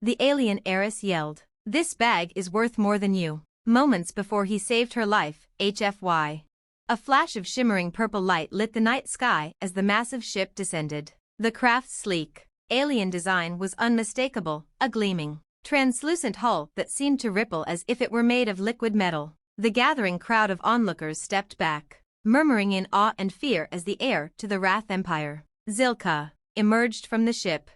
the alien heiress yelled. This bag is worth more than you. Moments before he saved her life, HFY. A flash of shimmering purple light lit the night sky as the massive ship descended. The craft's sleek, alien design was unmistakable, a gleaming, translucent hull that seemed to ripple as if it were made of liquid metal. The gathering crowd of onlookers stepped back, murmuring in awe and fear as the heir to the Wrath Empire, Zilka, emerged from the ship.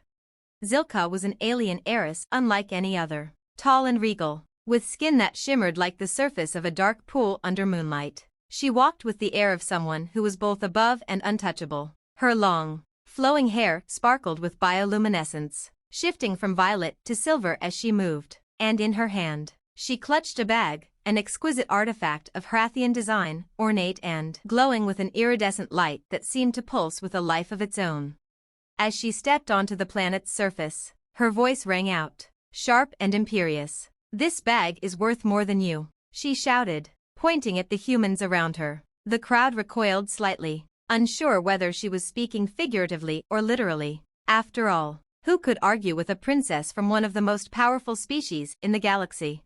Zilka was an alien heiress unlike any other, tall and regal, with skin that shimmered like the surface of a dark pool under moonlight. She walked with the air of someone who was both above and untouchable. Her long, flowing hair sparkled with bioluminescence, shifting from violet to silver as she moved, and in her hand, she clutched a bag, an exquisite artifact of Hrathian design, ornate and glowing with an iridescent light that seemed to pulse with a life of its own. As she stepped onto the planet's surface, her voice rang out, sharp and imperious. This bag is worth more than you, she shouted, pointing at the humans around her. The crowd recoiled slightly, unsure whether she was speaking figuratively or literally. After all, who could argue with a princess from one of the most powerful species in the galaxy?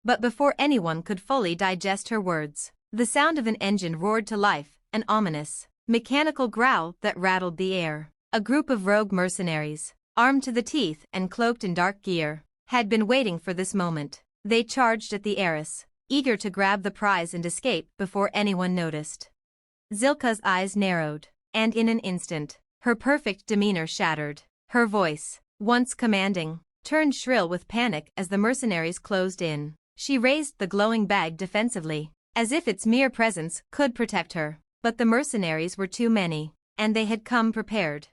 But before anyone could fully digest her words, the sound of an engine roared to life, an ominous, mechanical growl that rattled the air. A group of rogue mercenaries, armed to the teeth and cloaked in dark gear, had been waiting for this moment. They charged at the heiress, eager to grab the prize and escape before anyone noticed. Zilka's eyes narrowed, and in an instant, her perfect demeanor shattered. Her voice, once commanding, turned shrill with panic as the mercenaries closed in. She raised the glowing bag defensively, as if its mere presence could protect her. But the mercenaries were too many, and they had come prepared.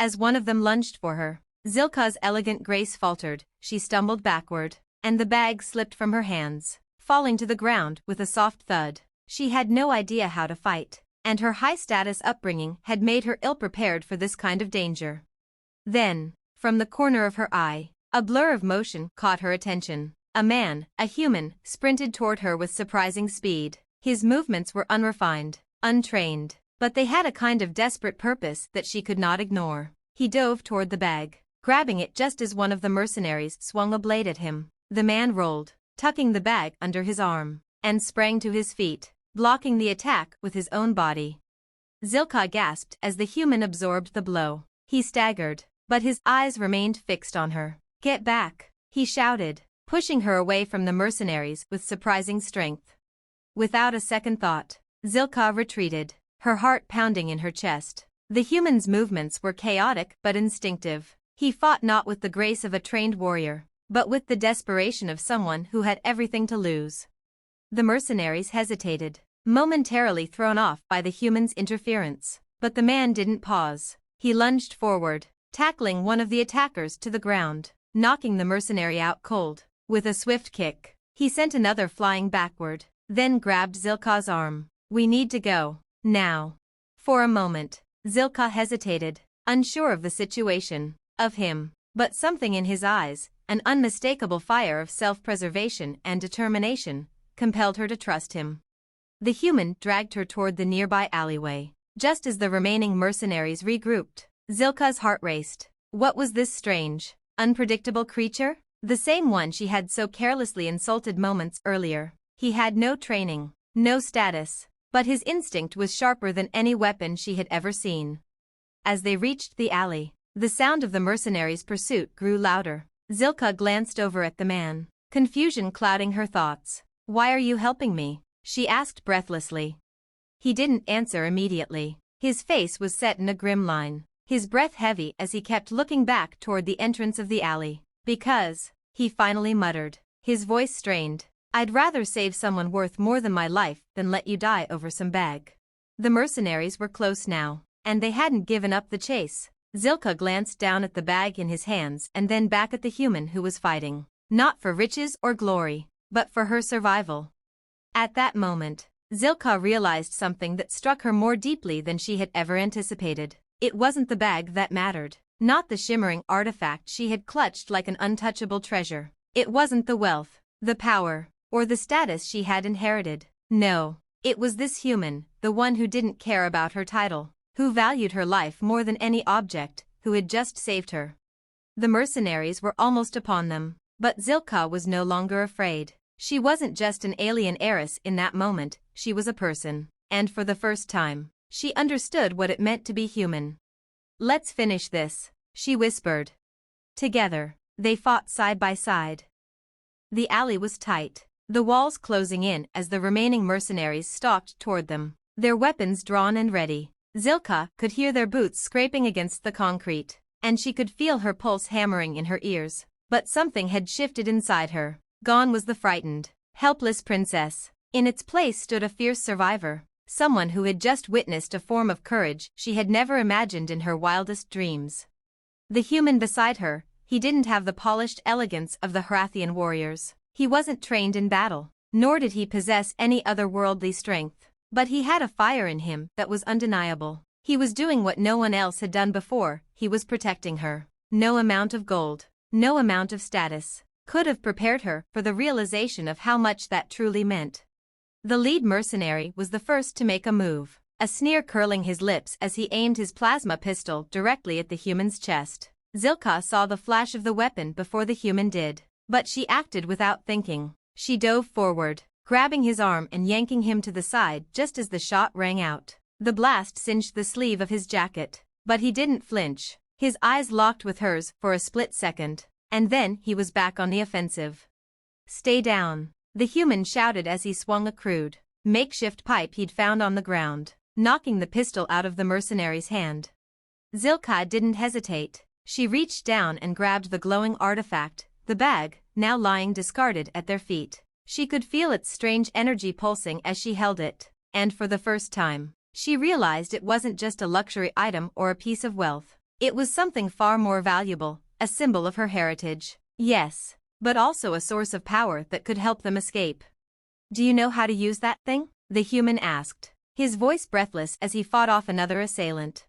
As one of them lunged for her, Zilka's elegant grace faltered, she stumbled backward, and the bag slipped from her hands, falling to the ground with a soft thud. She had no idea how to fight, and her high-status upbringing had made her ill-prepared for this kind of danger. Then, from the corner of her eye, a blur of motion caught her attention. A man, a human, sprinted toward her with surprising speed. His movements were unrefined, untrained, but they had a kind of desperate purpose that she could not ignore. He dove toward the bag, grabbing it just as one of the mercenaries swung a blade at him. The man rolled, tucking the bag under his arm, and sprang to his feet, blocking the attack with his own body. Zilka gasped as the human absorbed the blow. He staggered, but his eyes remained fixed on her. "Get back," he shouted, pushing her away from the mercenaries with surprising strength. Without a second thought, Zilka retreated, her heart pounding in her chest. The human's movements were chaotic but instinctive. He fought not with the grace of a trained warrior, but with the desperation of someone who had everything to lose. The mercenaries hesitated, momentarily thrown off by the human's interference. But the man didn't pause. He lunged forward, tackling one of the attackers to the ground, knocking the mercenary out cold. With a swift kick, he sent another flying backward, then grabbed Zilka's arm. "We need to go, now." For a moment, Zilka hesitated, unsure of the situation, of him, but something in his eyes, an unmistakable fire of self-preservation and determination, compelled her to trust him. The human dragged her toward the nearby alleyway. Just as the remaining mercenaries regrouped, Zilka's heart raced. What was this strange, unpredictable creature? The same one she had so carelessly insulted moments earlier. He had no training, no status, but his instinct was sharper than any weapon she had ever seen. As they reached the alley, the sound of the mercenaries' pursuit grew louder. Zilka glanced over at the man, confusion clouding her thoughts. "Why are you helping me?" she asked breathlessly. He didn't answer immediately. His face was set in a grim line, his breath heavy as he kept looking back toward the entrance of the alley. "Because," he finally muttered, his voice strained, "I'd rather save someone worth more than my life than let you die over some bag." The mercenaries were close now, and they hadn't given up the chase. Zilka glanced down at the bag in his hands and then back at the human who was fighting, not for riches or glory, but for her survival. At that moment, Zilka realized something that struck her more deeply than she had ever anticipated. It wasn't the bag that mattered. Not the shimmering artifact she had clutched like an untouchable treasure. It wasn't the wealth, the power, or the status she had inherited. No, it was this human, the one who didn't care about her title, who valued her life more than any object, who had just saved her. The mercenaries were almost upon them. But Zilka was no longer afraid. She wasn't just an alien heiress in that moment, she was a person. And for the first time, she understood what it meant to be human. "Let's finish this," she whispered. Together, they fought side by side. The alley was tight, the walls closing in as the remaining mercenaries stalked toward them, their weapons drawn and ready. Zilka could hear their boots scraping against the concrete, and she could feel her pulse hammering in her ears. But something had shifted inside her. Gone was the frightened, helpless princess. In its place stood a fierce survivor, someone who had just witnessed a form of courage she had never imagined in her wildest dreams. The human beside her, he didn't have the polished elegance of the Herathian warriors. He wasn't trained in battle, nor did he possess any otherworldly strength. But he had a fire in him that was undeniable. He was doing what no one else had done before, he was protecting her. No amount of gold, no amount of status, could have prepared her for the realization of how much that truly meant. The lead mercenary was the first to make a move, a sneer curling his lips as he aimed his plasma pistol directly at the human's chest. Zilka saw the flash of the weapon before the human did, but she acted without thinking. She dove forward, grabbing his arm and yanking him to the side just as the shot rang out. The blast singed the sleeve of his jacket, but he didn't flinch. His eyes locked with hers for a split second, and then he was back on the offensive. "Stay down," the human shouted as he swung a crude, makeshift pipe he'd found on the ground, knocking the pistol out of the mercenary's hand. Zilka didn't hesitate. She reached down and grabbed the glowing artifact, the bag, now lying discarded at their feet. She could feel its strange energy pulsing as she held it, and for the first time, she realized it wasn't just a luxury item or a piece of wealth. It was something far more valuable, a symbol of her heritage. Yes, but also a source of power that could help them escape. "Do you know how to use that thing?" the human asked, his voice breathless as he fought off another assailant.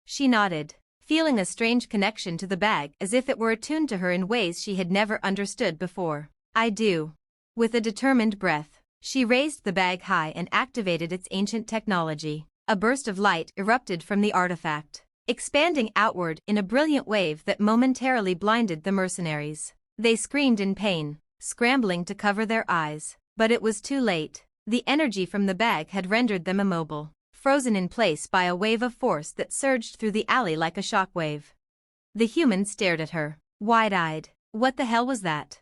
She nodded, feeling a strange connection to the bag as if it were attuned to her in ways she had never understood before. "I do." With a determined breath, she raised the bag high and activated its ancient technology. A burst of light erupted from the artifact, expanding outward in a brilliant wave that momentarily blinded the mercenaries. They screamed in pain, scrambling to cover their eyes, but it was too late. The energy from the bag had rendered them immobile, frozen in place by a wave of force that surged through the alley like a shockwave. The human stared at her, wide-eyed. "What the hell was that?"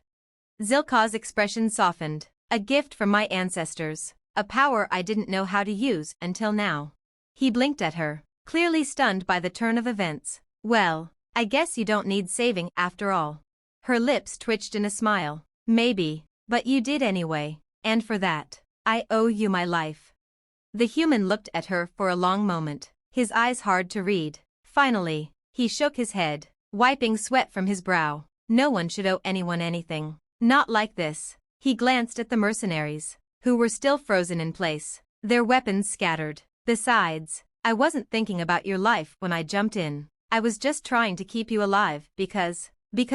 Zilka's expression softened. "A gift from my ancestors, a power I didn't know how to use until now." He blinked at her, clearly stunned by the turn of events. "Well, I guess you don't need saving after all." Her lips twitched in a smile. "Maybe, but you did anyway, and for that, I owe you my life." The human looked at her for a long moment, his eyes hard to read. Finally, he shook his head, wiping sweat from his brow. "No one should owe anyone anything. Not like this." He glanced at the mercenaries, who were still frozen in place, their weapons scattered. "Besides, I wasn't thinking about your life when I jumped in. I was just trying to keep you alive because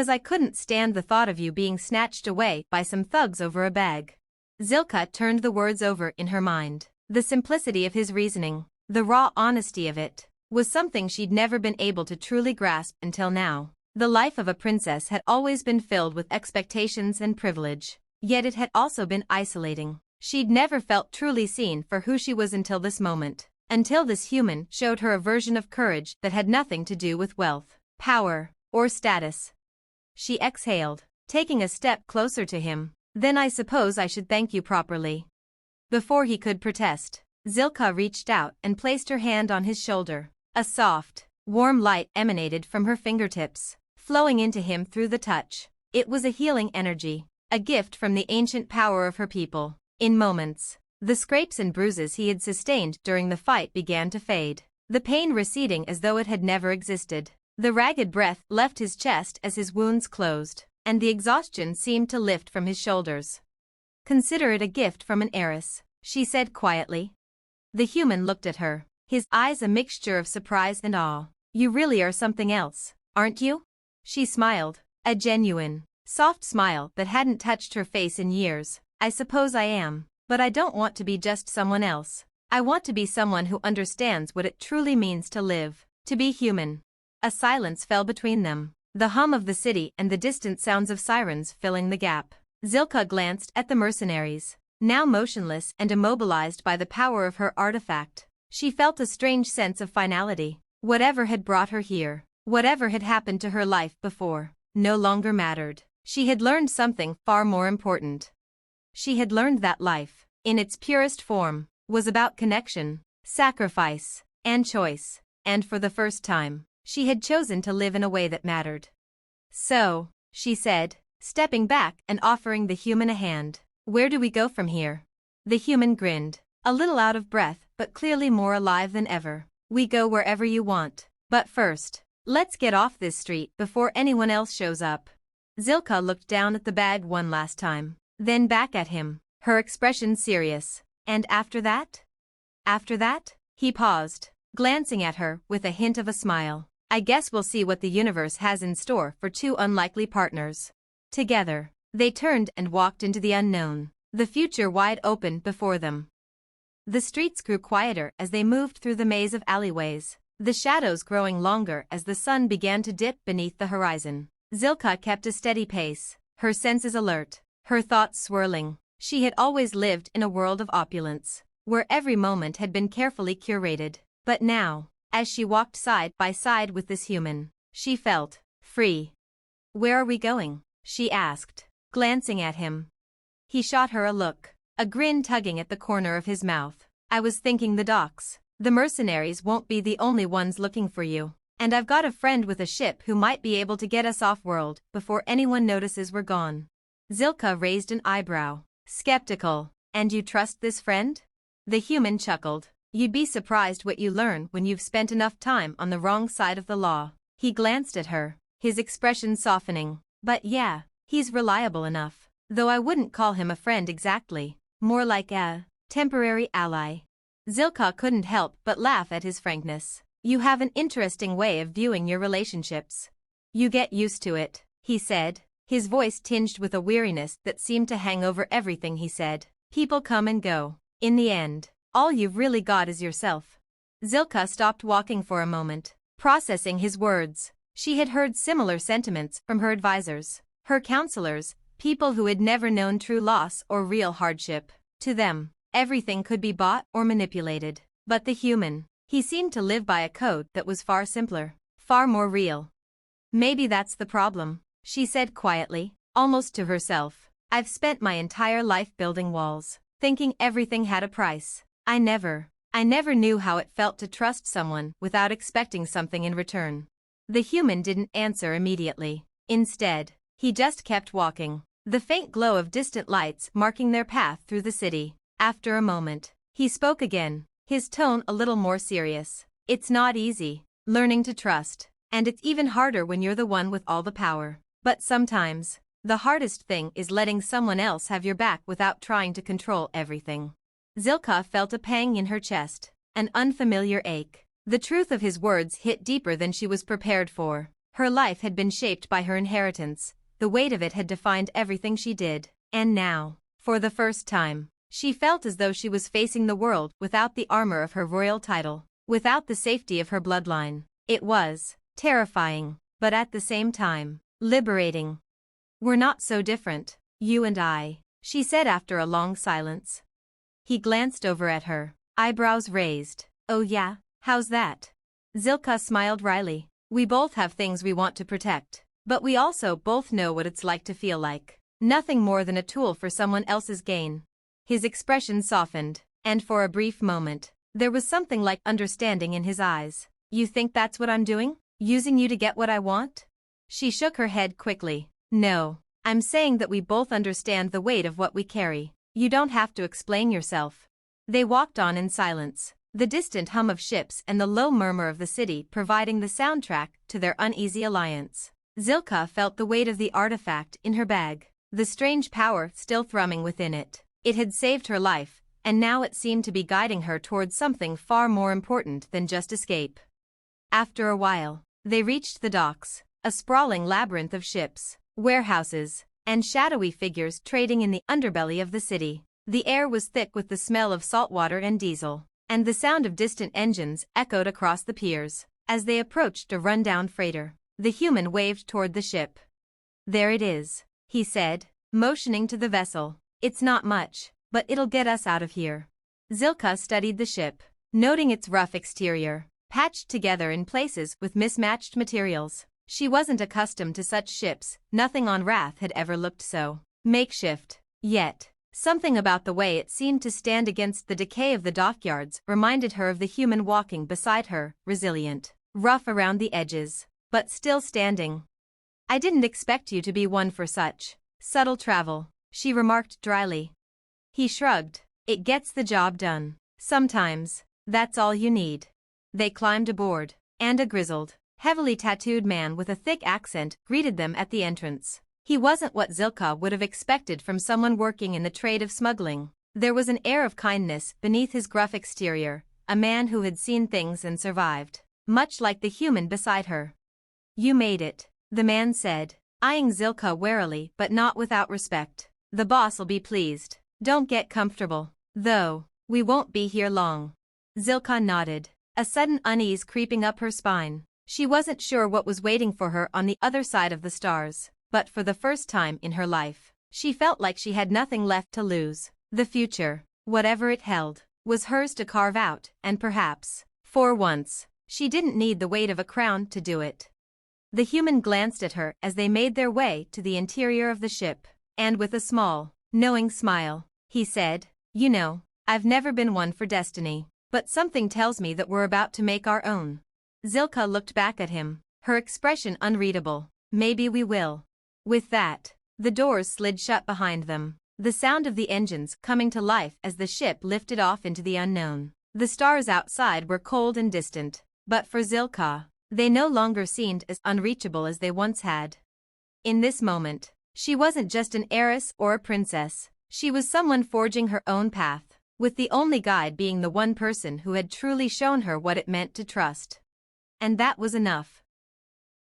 I couldn't stand the thought of you being snatched away by some thugs over a bag." Zilka turned the words over in her mind. The simplicity of his reasoning, the raw honesty of it, was something she'd never been able to truly grasp until now. The life of a princess had always been filled with expectations and privilege, yet it had also been isolating. She'd never felt truly seen for who she was until this moment, until this human showed her a version of courage that had nothing to do with wealth, power, or status. She exhaled, taking a step closer to him. "Then I suppose I should thank you properly." Before he could protest, Zilka reached out and placed her hand on his shoulder. A soft, warm light emanated from her fingertips, flowing into him through the touch. It was a healing energy, a gift from the ancient power of her people. In moments, the scrapes and bruises he had sustained during the fight began to fade, the pain receding as though it had never existed. The ragged breath left his chest as his wounds closed, and the exhaustion seemed to lift from his shoulders. "Consider it a gift from an heiress," she said quietly. The human looked at her, his eyes a mixture of surprise and awe. "You really are something else, aren't you?" She smiled, a genuine, soft smile that hadn't touched her face in years. "I suppose I am, but I don't want to be just someone else. I want to be someone who understands what it truly means to live, to be human." A silence fell between them. the hum of the city and the distant sounds of sirens filling the gap. Zilka glanced at the mercenaries, now motionless and immobilized by the power of her artifact. She felt a strange sense of finality. Whatever had brought her here, whatever had happened to her life before, no longer mattered. She had learned something far more important. She had learned that life, in its purest form, was about connection, sacrifice, and choice, and for the first time, she had chosen to live in a way that mattered. "So," she said, stepping back and offering the human a hand, "where do we go from here?" The human grinned, a little out of breath but clearly more alive than ever. "We go wherever you want, but first, let's get off this street before anyone else shows up." Zilka looked down at the bag one last time, then back at him, her expression serious. "And after that?" "After that?" He paused, glancing at her with a hint of a smile. "I guess we'll see what the universe has in store for two unlikely partners." Together, they turned and walked into the unknown, the future wide open before them. The streets grew quieter as they moved through the maze of alleyways, the shadows growing longer as the sun began to dip beneath the horizon. Zilka kept a steady pace, her senses alert, her thoughts swirling. She had always lived in a world of opulence, where every moment had been carefully curated. But now, as she walked side by side with this human, she felt free. "Where are we going?" she asked, glancing at him. He shot her a look, a grin tugging at the corner of his mouth. "I was thinking the docks. The mercenaries won't be the only ones looking for you. And I've got a friend with a ship who might be able to get us off-world before anyone notices we're gone." Zilka raised an eyebrow, skeptical. "And you trust this friend?" The human chuckled. "You'd be surprised what you learn when you've spent enough time on the wrong side of the law." He glanced at her, his expression softening. "But yeah, he's reliable enough. Though I wouldn't call him a friend exactly, more like a temporary ally." Zilka couldn't help but laugh at his frankness. "You have an interesting way of viewing your relationships. You get used to it," he said, his voice tinged with a weariness that seemed to hang over everything he said. "People come and go. In the end, all you've really got is yourself." Zilka stopped walking for a moment, processing his words. She had heard similar sentiments from her advisors, her counselors, people who had never known true loss or real hardship. To them, everything could be bought or manipulated. But the human, he seemed to live by a code that was far simpler, far more real. "Maybe that's the problem," she said quietly, almost to herself. "I've spent my entire life building walls, thinking everything had a price. I never knew how it felt to trust someone without expecting something in return." The human didn't answer immediately. Instead, he just kept walking, the faint glow of distant lights marking their path through the city. After a moment, he spoke again, his tone a little more serious. "It's not easy, learning to trust, and it's even harder when you're the one with all the power. But sometimes, the hardest thing is letting someone else have your back without trying to control everything." Zilka felt a pang in her chest, an unfamiliar ache. The truth of his words hit deeper than she was prepared for. Her life had been shaped by her inheritance, the weight of it had defined everything she did, and now, for the first time, she felt as though she was facing the world without the armor of her royal title, without the safety of her bloodline. It was terrifying, but at the same time, liberating. "We're not so different, you and I," she said after a long silence. He glanced over at her, eyebrows raised. "Oh yeah? How's that?" Zilka smiled wryly. "We both have things we want to protect, but we also both know what it's like to feel like nothing more than a tool for someone else's gain." His expression softened, and for a brief moment, there was something like understanding in his eyes. "You think that's what I'm doing? Using you to get what I want?" She shook her head quickly. "No, I'm saying that we both understand the weight of what we carry. You don't have to explain yourself." They walked on in silence, the distant hum of ships and the low murmur of the city providing the soundtrack to their uneasy alliance. Zilka felt the weight of the artifact in her bag, the strange power still thrumming within it. It had saved her life, and now it seemed to be guiding her towards something far more important than just escape. After a while, they reached the docks, a sprawling labyrinth of ships, warehouses, and shadowy figures trading in the underbelly of the city. The air was thick with the smell of salt water and diesel, and the sound of distant engines echoed across the piers. As they approached a rundown freighter, The human waved toward the ship. "There it is," he said, motioning to the vessel. "It's not much, but it'll get us out of here." Zilka studied the ship, noting its rough exterior, patched together in places with mismatched materials. She wasn't accustomed to such ships, nothing on Wrath had ever looked so makeshift. Yet, something about the way it seemed to stand against the decay of the dockyards reminded her of the human walking beside her, resilient, rough around the edges, but still standing. "I didn't expect you to be one for such subtle travel," she remarked dryly. He shrugged. "It gets the job done. Sometimes, that's all you need." They climbed aboard, and a grizzled, heavily tattooed man with a thick accent greeted them at the entrance. He wasn't what Zilka would have expected from someone working in the trade of smuggling. There was an air of kindness beneath his gruff exterior, a man who had seen things and survived, much like the human beside her. "You made it," the man said, eyeing Zilka warily but not without respect. "The boss'll be pleased. Don't get comfortable, though. We won't be here long." Zilka nodded, a sudden unease creeping up her spine. She wasn't sure what was waiting for her on the other side of the stars, but for the first time in her life, she felt like she had nothing left to lose. The future, whatever it held, was hers to carve out, and perhaps, for once, she didn't need the weight of a crown to do it. The human glanced at her as they made their way to the interior of the ship, and with a small, knowing smile, he said, "You know, I've never been one for destiny, but something tells me that we're about to make our own." Zilka looked back at him, her expression unreadable. "Maybe we will." With that, the doors slid shut behind them, the sound of the engines coming to life as the ship lifted off into the unknown. The stars outside were cold and distant, but for Zilka, they no longer seemed as unreachable as they once had. In this moment, she wasn't just an heiress or a princess, she was someone forging her own path, with the only guide being the one person who had truly shown her what it meant to trust. And that was enough.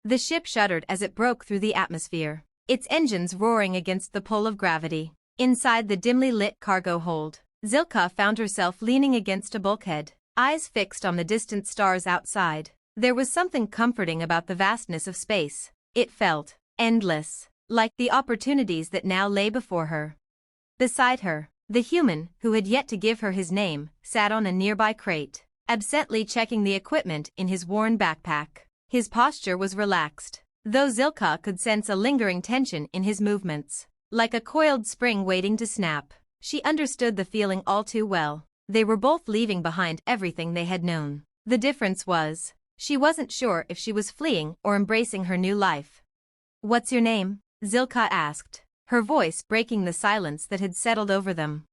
The ship shuddered as it broke through the atmosphere, its engines roaring against the pull of gravity. Inside the dimly lit cargo hold, Zilka found herself leaning against a bulkhead, eyes fixed on the distant stars outside. There was something comforting about the vastness of space. It felt endless, like the opportunities that now lay before her. Beside her, the human, who had yet to give her his name, sat on a nearby crate, absently checking the equipment in his worn backpack. His posture was relaxed, though Zilka could sense a lingering tension in his movements, like a coiled spring waiting to snap. She understood the feeling all too well. They were both leaving behind everything they had known. The difference was, she wasn't sure if she was fleeing or embracing her new life. "What's your name?" Zilka asked, her voice breaking the silence that had settled over them.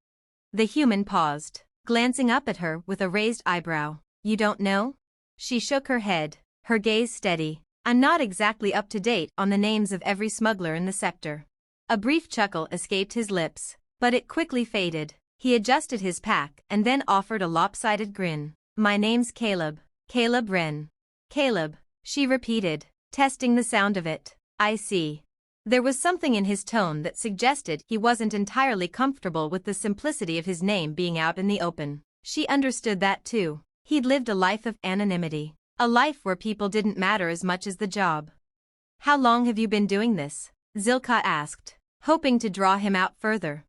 The human paused, glancing up at her with a raised eyebrow. "You don't know?" She shook her head, her gaze steady. "I'm not exactly up to date on the names of every smuggler in the sector." A brief chuckle escaped his lips, but it quickly faded. He adjusted his pack and then offered a lopsided grin. "My name's Caleb. Caleb Wren." "Caleb," she repeated, testing the sound of it. "I see." There was something in his tone that suggested he wasn't entirely comfortable with the simplicity of his name being out in the open. She understood that too. He'd lived a life of anonymity, a life where people didn't matter as much as the job. "How long have you been doing this?" Zilka asked, hoping to draw him out further.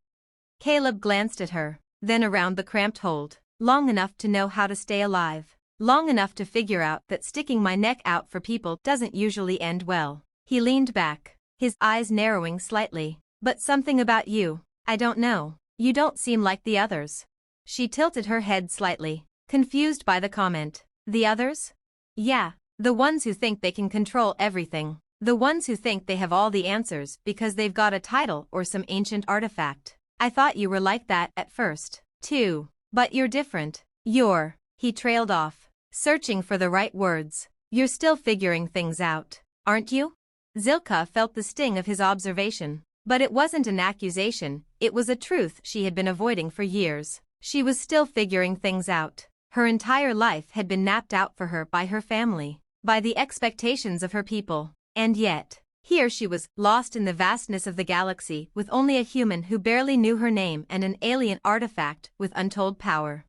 Caleb glanced at her, then around the cramped hold. "Long enough to know how to stay alive. Long enough to figure out that sticking my neck out for people doesn't usually end well." He leaned back, his eyes narrowing slightly. "But something about you, I don't know. You don't seem like the others." She tilted her head slightly, confused by the comment. "The others?" "Yeah, the ones who think they can control everything. The ones who think they have all the answers because they've got a title or some ancient artifact. I thought you were like that at first, too. But you're different. You're..." He trailed off, searching for the right words. "You're still figuring things out, aren't you?" Zilka felt the sting of his observation, but it wasn't an accusation, it was a truth she had been avoiding for years. She was still figuring things out. Her entire life had been mapped out for her by her family, by the expectations of her people. And yet, here she was, lost in the vastness of the galaxy with only a human who barely knew her name and an alien artifact with untold power.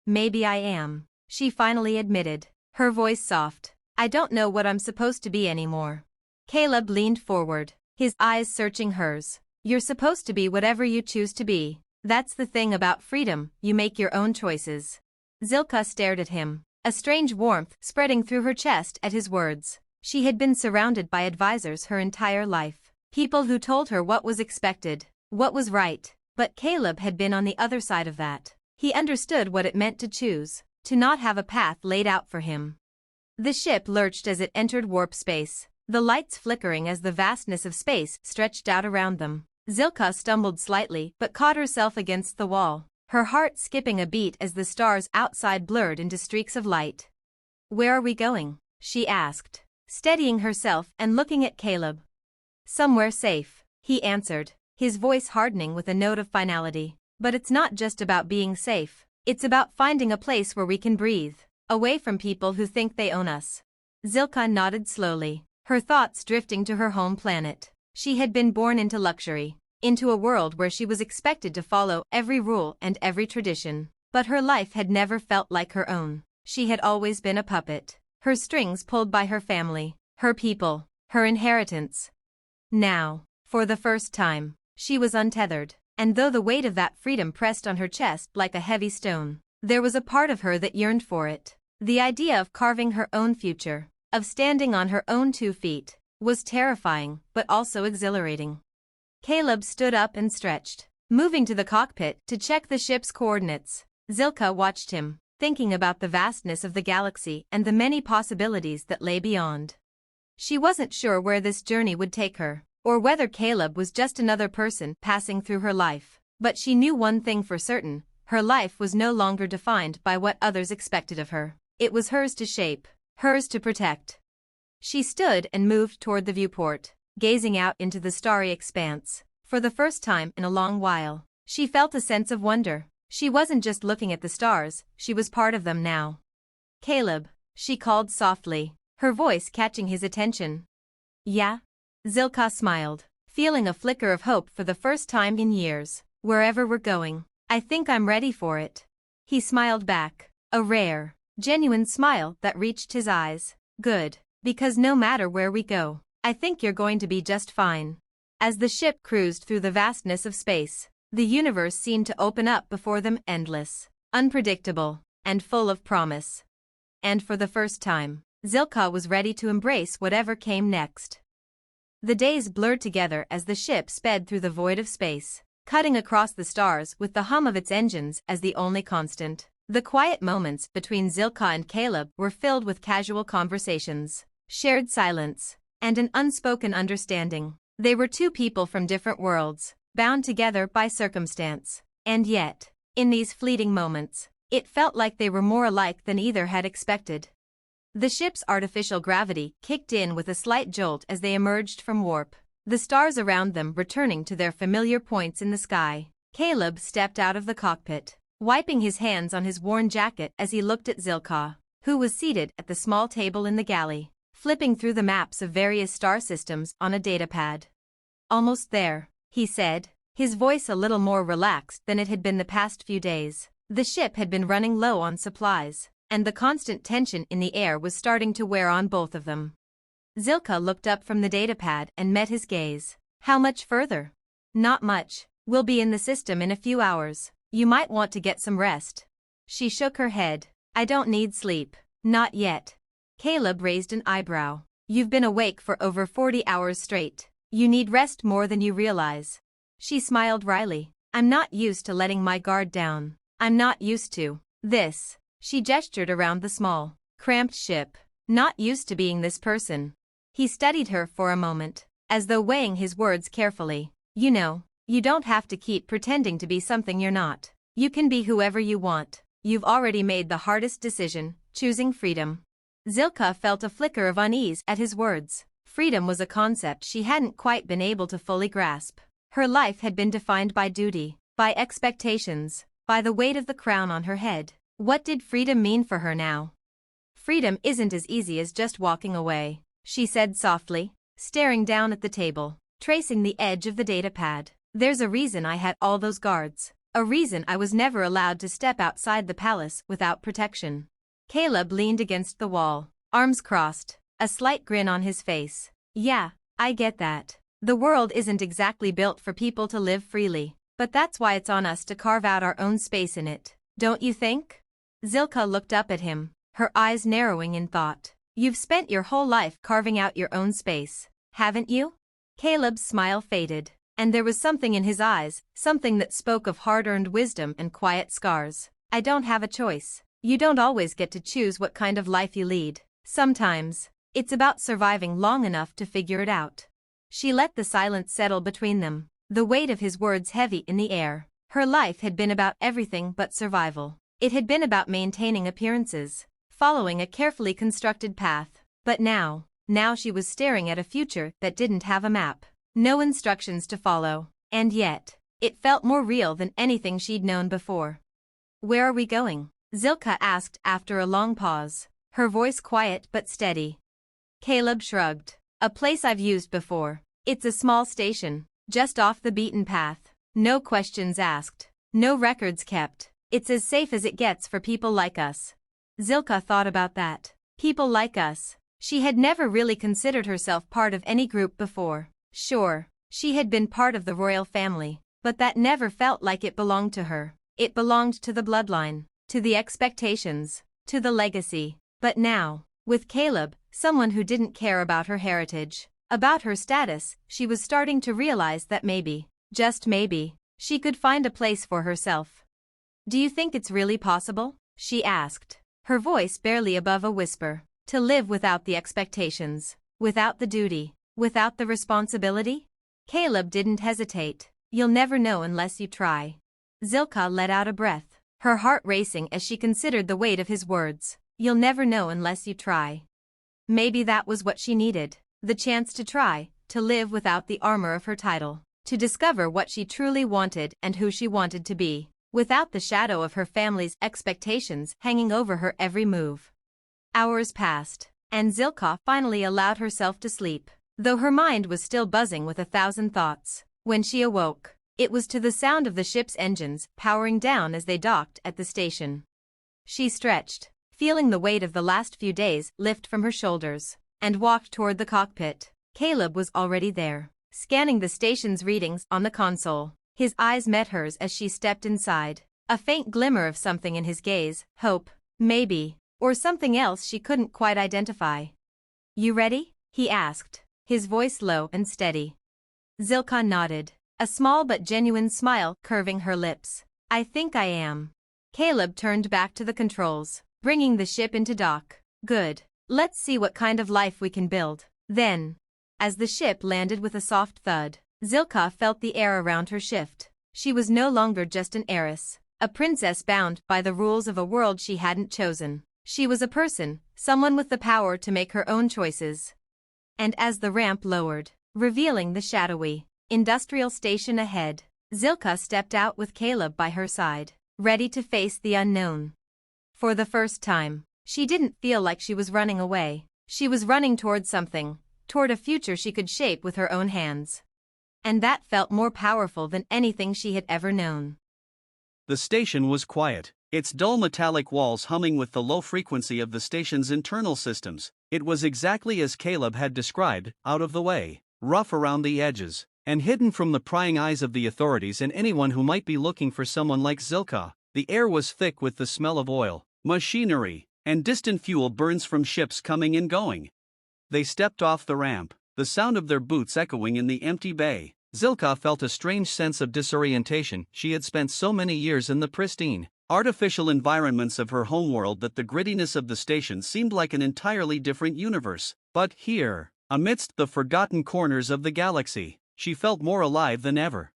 "Maybe I am," she finally admitted, her voice soft. I don't know what I'm supposed to be anymore. Caleb leaned forward, his eyes searching hers. You're supposed to be whatever you choose to be. That's the thing about freedom, you make your own choices. Zilka stared at him, a strange warmth spreading through her chest at his words. She had been surrounded by advisors her entire life, people who told her what was expected, what was right, but Caleb had been on the other side of that. He understood what it meant to choose, to not have a path laid out for him. The ship lurched as it entered warp space, the lights flickering as the vastness of space stretched out around them. Zilka stumbled slightly but caught herself against the wall, her heart skipping a beat as the stars outside blurred into streaks of light. Where are we going? She asked, steadying herself and looking at Caleb. Somewhere safe, he answered, his voice hardening with a note of finality. But it's not just about being safe, it's about finding a place where we can breathe, away from people who think they own us. Zilka nodded slowly, her thoughts drifting to her home planet. She had been born into luxury, into a world where she was expected to follow every rule and every tradition. But her life had never felt like her own. She had always been a puppet, her strings pulled by her family, her people, her inheritance. Now, for the first time, she was untethered, and though the weight of that freedom pressed on her chest like a heavy stone, there was a part of her that yearned for it. The idea of carving her own future, of standing on her own 2 feet, was terrifying but also exhilarating. Caleb stood up and stretched, moving to the cockpit to check the ship's coordinates. Zilka watched him, thinking about the vastness of the galaxy and the many possibilities that lay beyond. She wasn't sure where this journey would take her, or whether Caleb was just another person passing through her life. But she knew one thing for certain, her life was no longer defined by what others expected of her. It was hers to shape, hers to protect. She stood and moved toward the viewport, gazing out into the starry expanse. For the first time in a long while, she felt a sense of wonder. She wasn't just looking at the stars, she was part of them now. Caleb, she called softly, her voice catching his attention. Yeah? Zilka smiled, feeling a flicker of hope for the first time in years. Wherever we're going, I think I'm ready for it. He smiled back, a rare, genuine smile that reached his eyes. Good, because no matter where we go, I think you're going to be just fine. As the ship cruised through the vastness of space, the universe seemed to open up before them, endless, unpredictable, and full of promise. And for the first time, Zilka was ready to embrace whatever came next. The days blurred together as the ship sped through the void of space, cutting across the stars with the hum of its engines as the only constant. The quiet moments between Zilka and Caleb were filled with casual conversations, shared silence, and an unspoken understanding. They were 2 people from different worlds, bound together by circumstance. And yet, in these fleeting moments, it felt like they were more alike than either had expected. The ship's artificial gravity kicked in with a slight jolt as they emerged from warp, the stars around them returning to their familiar points in the sky. Caleb stepped out of the cockpit, wiping his hands on his worn jacket as he looked at Zilka, who was seated at the small table in the galley, flipping through the maps of various star systems on a datapad. Almost there, he said, his voice a little more relaxed than it had been the past few days. The ship had been running low on supplies, and the constant tension in the air was starting to wear on both of them. Zilka looked up from the datapad and met his gaze. How much further? Not much. We'll be in the system in a few hours. You might want to get some rest. She shook her head. I don't need sleep. Not yet. Caleb raised an eyebrow. You've been awake for over 40 hours straight. You need rest more than you realize. She smiled wryly. I'm not used to letting my guard down. I'm not used to this. She gestured around the small, cramped ship. Not used to being this person. He studied her for a moment, as though weighing his words carefully. You know, you don't have to keep pretending to be something you're not. You can be whoever you want. You've already made the hardest decision, choosing freedom. Zilka felt a flicker of unease at his words. Freedom was a concept she hadn't quite been able to fully grasp. Her life had been defined by duty, by expectations, by the weight of the crown on her head. What did freedom mean for her now? Freedom isn't as easy as just walking away, she said softly, staring down at the table, tracing the edge of the datapad. There's a reason I had all those guards, a reason I was never allowed to step outside the palace without protection. Caleb leaned against the wall, arms crossed, a slight grin on his face. Yeah, I get that. The world isn't exactly built for people to live freely, but that's why it's on us to carve out our own space in it, don't you think? Zilka looked up at him, her eyes narrowing in thought. You've spent your whole life carving out your own space, haven't you? Caleb's smile faded, and there was something in his eyes, something that spoke of hard-earned wisdom and quiet scars. I don't have a choice. You don't always get to choose what kind of life you lead. Sometimes, it's about surviving long enough to figure it out. She let the silence settle between them, the weight of his words heavy in the air. Her life had been about everything but survival. It had been about maintaining appearances, following a carefully constructed path. But now she was staring at a future that didn't have a map, no instructions to follow, and yet, it felt more real than anything she'd known before. Where are we going? Zilka asked after a long pause, her voice quiet but steady. Caleb shrugged. A place I've used before. It's a small station, just off the beaten path. No questions asked, no records kept. It's as safe as it gets for people like us. Zilka thought about that. People like us. She had never really considered herself part of any group before. Sure, she had been part of the royal family, but that never felt like it belonged to her. It belonged to the bloodline, to the expectations, to the legacy. But now, with Caleb, someone who didn't care about her heritage, about her status, she was starting to realize that maybe, just maybe, she could find a place for herself. Do you think it's really possible? She asked, her voice barely above a whisper. To live without the expectations, without the duty, without the responsibility? Caleb didn't hesitate. You'll never know unless you try. Zilka let out a breath, her heart racing as she considered the weight of his words. You'll never know unless you try. Maybe that was what she needed, the chance to try, to live without the armor of her title, to discover what she truly wanted and who she wanted to be, without the shadow of her family's expectations hanging over her every move. Hours passed, and Zilka finally allowed herself to sleep, though her mind was still buzzing with 1,000 thoughts. When she awoke, it was to the sound of the ship's engines powering down as they docked at the station. She stretched, feeling the weight of the last few days lift from her shoulders, and walked toward the cockpit. Caleb was already there, scanning the station's readings on the console. His eyes met hers as she stepped inside, a faint glimmer of something in his gaze, hope, maybe, or something else she couldn't quite identify. You ready? He asked, his voice low and steady. Zilka nodded, a small but genuine smile curving her lips. I think I am. Caleb turned back to the controls, bringing the ship into dock. Good. Let's see what kind of life we can build. Then, as the ship landed with a soft thud, Zilka felt the air around her shift. She was no longer just an heiress, a princess bound by the rules of a world she hadn't chosen. She was a person, someone with the power to make her own choices. And as the ramp lowered, revealing the shadowy, industrial station ahead, Zilka stepped out with Caleb by her side, ready to face the unknown. For the first time, she didn't feel like she was running away. She was running toward something, toward a future she could shape with her own hands. And that felt more powerful than anything she had ever known. The station was quiet, its dull metallic walls humming with the low frequency of the station's internal systems. It was exactly as Caleb had described, out of the way, rough around the edges, and hidden from the prying eyes of the authorities and anyone who might be looking for someone like Zilka. The air was thick with the smell of oil, machinery, and distant fuel burns from ships coming and going. They stepped off the ramp, the sound of their boots echoing in the empty bay. Zilka felt a strange sense of disorientation. She had spent so many years in the pristine, artificial environments of her homeworld that the grittiness of the station seemed like an entirely different universe. But here, amidst the forgotten corners of the galaxy, she felt more alive than ever.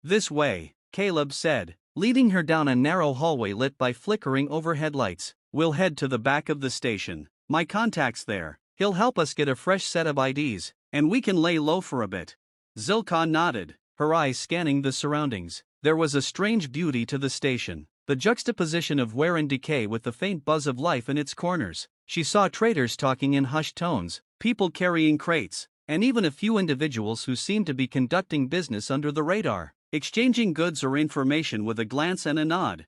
This way, Caleb said, leading her down a narrow hallway lit by flickering overhead lights. We'll head to the back of the station. My contact's there. He'll help us get a fresh set of IDs, and we can lay low for a bit. Zilka nodded, her eyes scanning the surroundings. There was a strange beauty to the station, the juxtaposition of wear and decay with the faint buzz of life in its corners. She saw traders talking in hushed tones, people carrying crates, and even a few individuals who seemed to be conducting business under the radar, exchanging goods or information with a glance and a nod.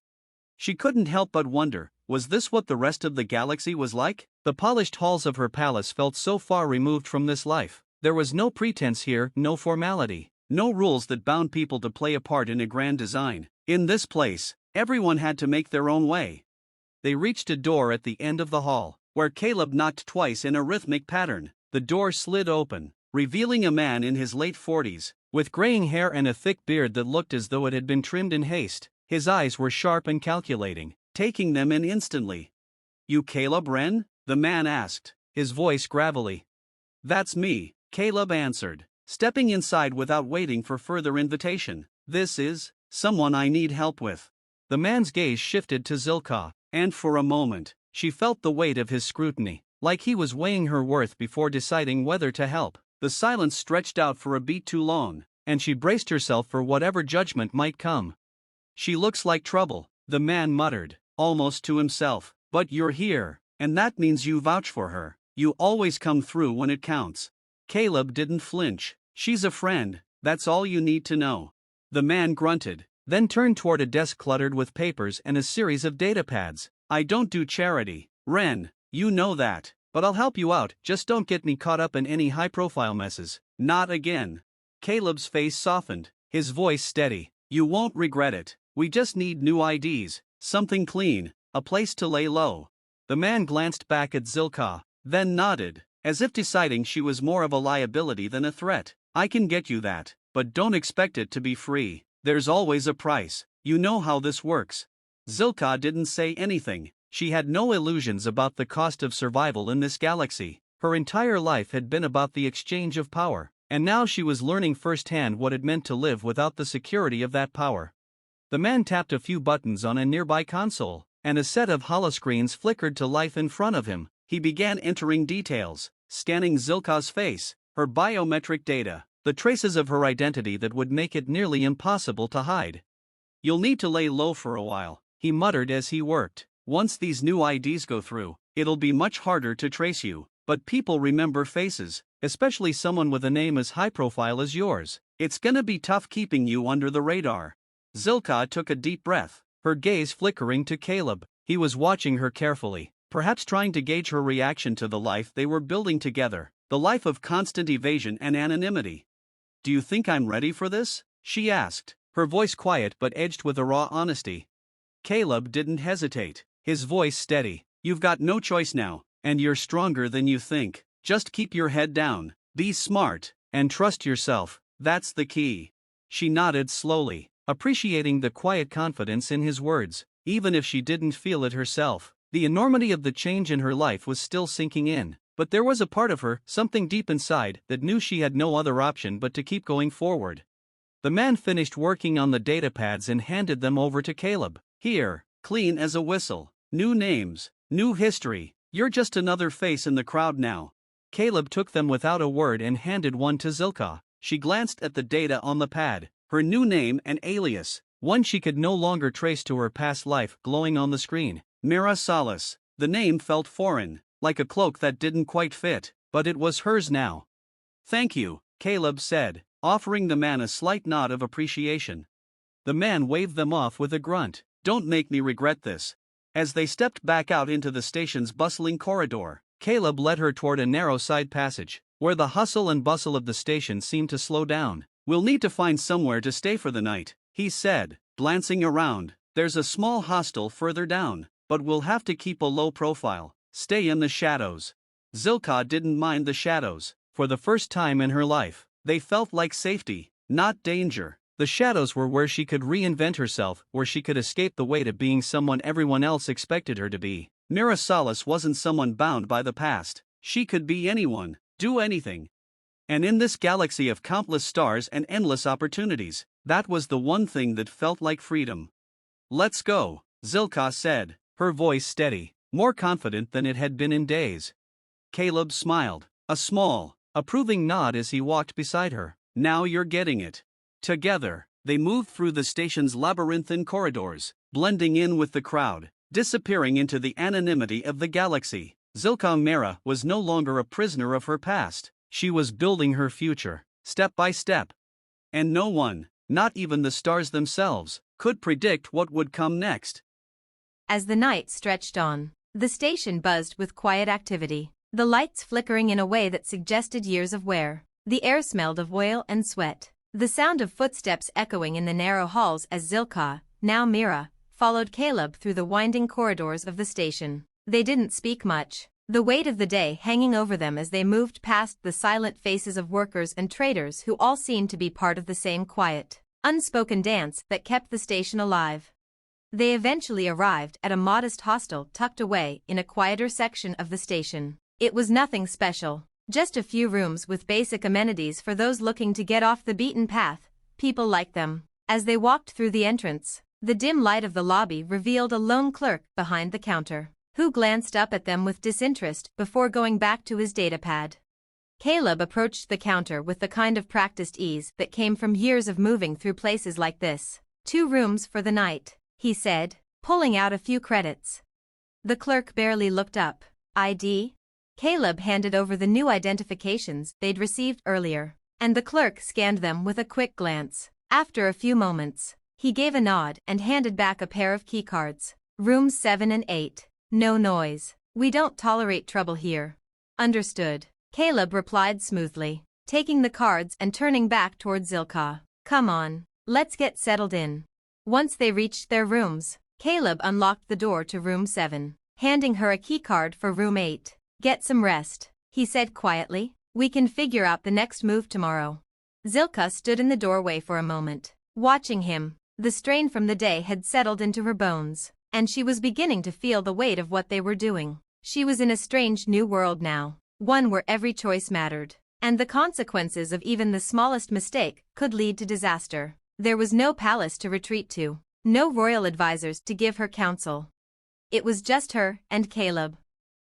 She couldn't help but wonder, was this what the rest of the galaxy was like? The polished halls of her palace felt so far removed from this life. There was no pretense here, no formality, no rules that bound people to play a part in a grand design. In this place, everyone had to make their own way. They reached a door at the end of the hall, where Caleb knocked twice in a rhythmic pattern. The door slid open, revealing a man in his late 40s, with graying hair and a thick beard that looked as though it had been trimmed in haste. His eyes were sharp and calculating, taking them in instantly. "You Caleb Wren?" the man asked, his voice gravelly. "That's me," Caleb answered, stepping inside without waiting for further invitation. "This is someone I need help with." The man's gaze shifted to Zilkha, and for a moment, she felt the weight of his scrutiny, like he was weighing her worth before deciding whether to help. The silence stretched out for a beat too long, and she braced herself for whatever judgment might come. "She looks like trouble," the man muttered, almost to himself. "But you're here, and that means you vouch for her. You always come through when it counts." Caleb didn't flinch. "She's a friend, that's all you need to know." The man grunted, then turned toward a desk cluttered with papers and a series of data pads. "I don't do charity, Wren, you know that, but I'll help you out, just don't get me caught up in any high-profile messes." "Not again." Caleb's face softened, his voice steady. "You won't regret it. We just need new IDs, something clean, a place to lay low." The man glanced back at Zilkha, then nodded, as if deciding she was more of a liability than a threat. "I can get you that, but don't expect it to be free. There's always a price. You know how this works." Zilkha didn't say anything. She had no illusions about the cost of survival in this galaxy. Her entire life had been about the exchange of power, and now she was learning firsthand what it meant to live without the security of that power. The man tapped a few buttons on a nearby console, and a set of holoscreens flickered to life in front of him. He began entering details, scanning Zilkha's face, her biometric data, the traces of her identity that would make it nearly impossible to hide. "You'll need to lay low for a while," he muttered as he worked. "Once these new IDs go through, it'll be much harder to trace you, but people remember faces, especially someone with a name as high profile as yours. It's gonna be tough keeping you under the radar." Zilkha took a deep breath, her gaze flickering to Caleb. He was watching her carefully, perhaps trying to gauge her reaction to the life they were building together, the life of constant evasion and anonymity. "Do you think I'm ready for this?" she asked, her voice quiet but edged with a raw honesty. Caleb didn't hesitate, his voice steady. "You've got no choice now, and you're stronger than you think. Just keep your head down, be smart, and trust yourself, that's the key." She nodded slowly, appreciating the quiet confidence in his words, even if she didn't feel it herself. The enormity of the change in her life was still sinking in, but there was a part of her, something deep inside, that knew she had no other option but to keep going forward. The man finished working on the data pads and handed them over to Caleb. "Here, clean as a whistle. New names, new history. You're just another face in the crowd now." Caleb took them without a word and handed one to Zilkha. She glanced at the data on the pad, her new name and alias, one she could no longer trace to her past life, glowing on the screen. Mira Salas. The name felt foreign, like a cloak that didn't quite fit, but it was hers now. "Thank you," Caleb said, offering the man a slight nod of appreciation. The man waved them off with a grunt. "Don't make me regret this." As they stepped back out into the station's bustling corridor, Caleb led her toward a narrow side passage, where the hustle and bustle of the station seemed to slow down. "We'll need to find somewhere to stay for the night," he said, glancing around. "There's a small hostel further down, but we'll have to keep a low profile, stay in the shadows." Zilkha didn't mind the shadows. For the first time in her life, they felt like safety, not danger. The shadows were where she could reinvent herself, where she could escape the weight of being someone everyone else expected her to be. Mira Salas wasn't someone bound by the past. She could be anyone, do anything. And in this galaxy of countless stars and endless opportunities, that was the one thing that felt like freedom. "Let's go," Zilkha said, her voice steady, more confident than it had been in days. Caleb smiled, a small, approving nod as he walked beside her. "Now you're getting it." Together, they moved through the station's labyrinthine corridors, blending in with the crowd, disappearing into the anonymity of the galaxy. Zilkha Mera was no longer a prisoner of her past. She was building her future, step by step. And no one, not even the stars themselves, could predict what would come next. As the night stretched on, The station buzzed with quiet activity, the lights flickering in a way that suggested years of wear. The air smelled of oil and sweat. The sound of footsteps echoing in the narrow halls as Zilka, now Mira, followed Caleb through the winding corridors of the station. They didn't speak much, the weight of the day hanging over them as they moved past the silent faces of workers and traders who all seemed to be part of the same quiet, unspoken dance that kept the station alive. They eventually arrived at a modest hostel tucked away in a quieter section of the station. It was nothing special, just a few rooms with basic amenities for those looking to get off the beaten path, people like them. As they walked through the entrance, the dim light of the lobby revealed a lone clerk behind the counter, who glanced up at them with disinterest before going back to his datapad. Caleb approached the counter with the kind of practiced ease that came from years of moving through places like this. 2 rooms for the night, he said, pulling out a few credits. The clerk barely looked up. ID? Caleb handed over the new identifications they'd received earlier, and the clerk scanned them with a quick glance. After a few moments, he gave a nod and handed back a pair of keycards. Rooms 7 and 8. No noise. We don't tolerate trouble here. Understood. Caleb replied smoothly, taking the cards and turning back toward Zilka. Come on, let's get settled in. Once they reached their rooms, Caleb unlocked the door to room 7, handing her a keycard for room 8. Get some rest, he said quietly. We can figure out the next move tomorrow. Zilka stood in the doorway for a moment, watching him. The strain from the day had settled into her bones, and she was beginning to feel the weight of what they were doing. She was in a strange new world now, one where every choice mattered, and the consequences of even the smallest mistake could lead to disaster. There was no palace to retreat to, no royal advisors to give her counsel. It was just her and Caleb.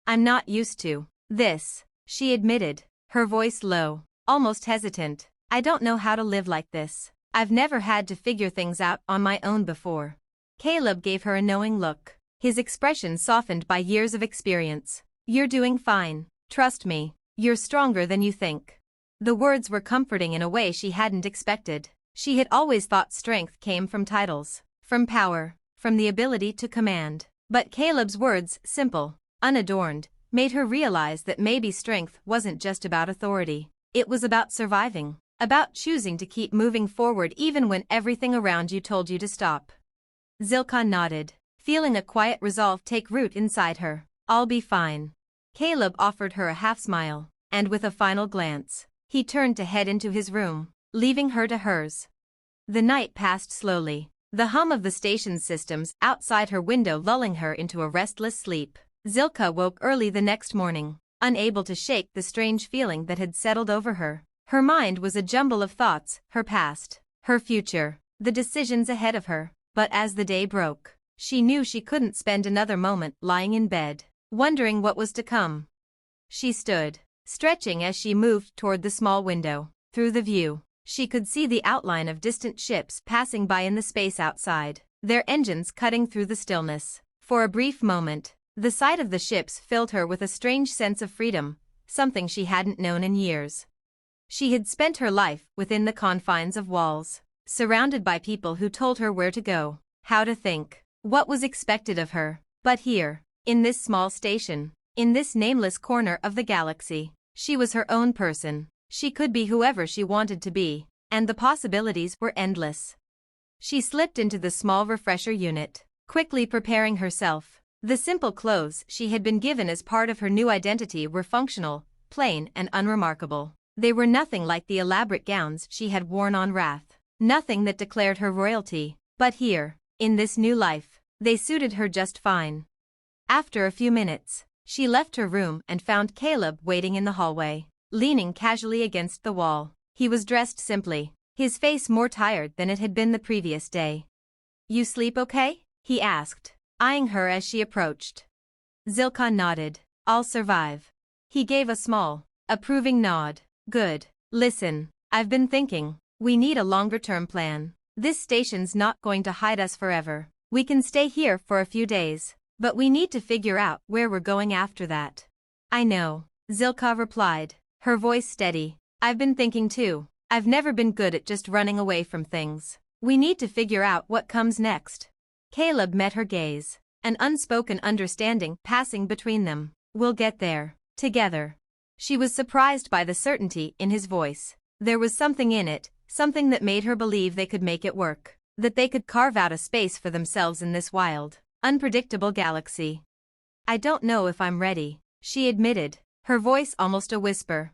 I'm not used to this, she admitted, her voice low, almost hesitant. I don't know how to live like this. I've never had to figure things out on my own before. Caleb gave her a knowing look, his expression softened by years of experience. You're doing fine. Trust me, you're stronger than you think. The words were comforting in a way she hadn't expected. She had always thought strength came from titles, from power, from the ability to command. But Caleb's words, simple, unadorned, made her realize that maybe strength wasn't just about authority. It was about surviving, about choosing to keep moving forward even when everything around you told you to stop. Zilka nodded, feeling a quiet resolve take root inside her. I'll be fine. Caleb offered her a half smile, and with a final glance, he turned to head into his room, leaving her to hers. The night passed slowly, the hum of the station's systems outside her window lulling her into a restless sleep. Zilka woke early the next morning, unable to shake the strange feeling that had settled over her. Her mind was a jumble of thoughts, her past, her future, the decisions ahead of her. But as the day broke, she knew she couldn't spend another moment lying in bed, wondering what was to come. She stood, stretching as she moved toward the small window. Through the view, she could see the outline of distant ships passing by in the space outside, their engines cutting through the stillness. For a brief moment, the sight of the ships filled her with a strange sense of freedom, something she hadn't known in years. She had spent her life within the confines of walls, surrounded by people who told her where to go, how to think, what was expected of her. But here, in this small station, in this nameless corner of the galaxy, she was her own person. She could be whoever she wanted to be, and the possibilities were endless. She slipped into the small refresher unit, quickly preparing herself. The simple clothes she had been given as part of her new identity were functional, plain and unremarkable. They were nothing like the elaborate gowns she had worn on Wrath, nothing that declared her royalty, but here, in this new life, they suited her just fine. After a few minutes, she left her room and found Caleb waiting in the hallway, leaning casually against the wall. He was dressed simply, his face more tired than it had been the previous day. You sleep okay? He asked, eyeing her as she approached. Zilka nodded. I'll survive. He gave a small, approving nod. Good. Listen, I've been thinking, we need a longer-term plan. This station's not going to hide us forever. We can stay here for a few days, but we need to figure out where we're going after that. I know, Zilka replied, her voice steady. I've been thinking too. I've never been good at just running away from things. We need to figure out what comes next. Caleb met her gaze, an unspoken understanding passing between them. We'll get there, together. She was surprised by the certainty in his voice. There was something in it, something that made her believe they could make it work, that they could carve out a space for themselves in this wild, unpredictable galaxy. I don't know if I'm ready, she admitted, her voice almost a whisper.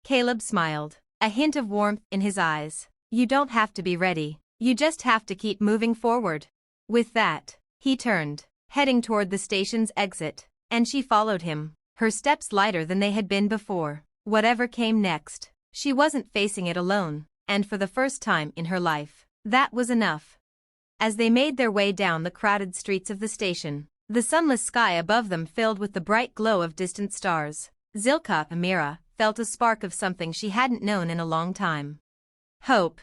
Caleb smiled, a hint of warmth in his eyes. You don't have to be ready, you just have to keep moving forward. With that, he turned, heading toward the station's exit, and she followed him, her steps lighter than they had been before. Whatever came next, she wasn't facing it alone, and for the first time in her life, that was enough. As they made their way down the crowded streets of the station, the sunless sky above them filled with the bright glow of distant stars, Zilka Amira felt a spark of something she hadn't known in a long time. Hope.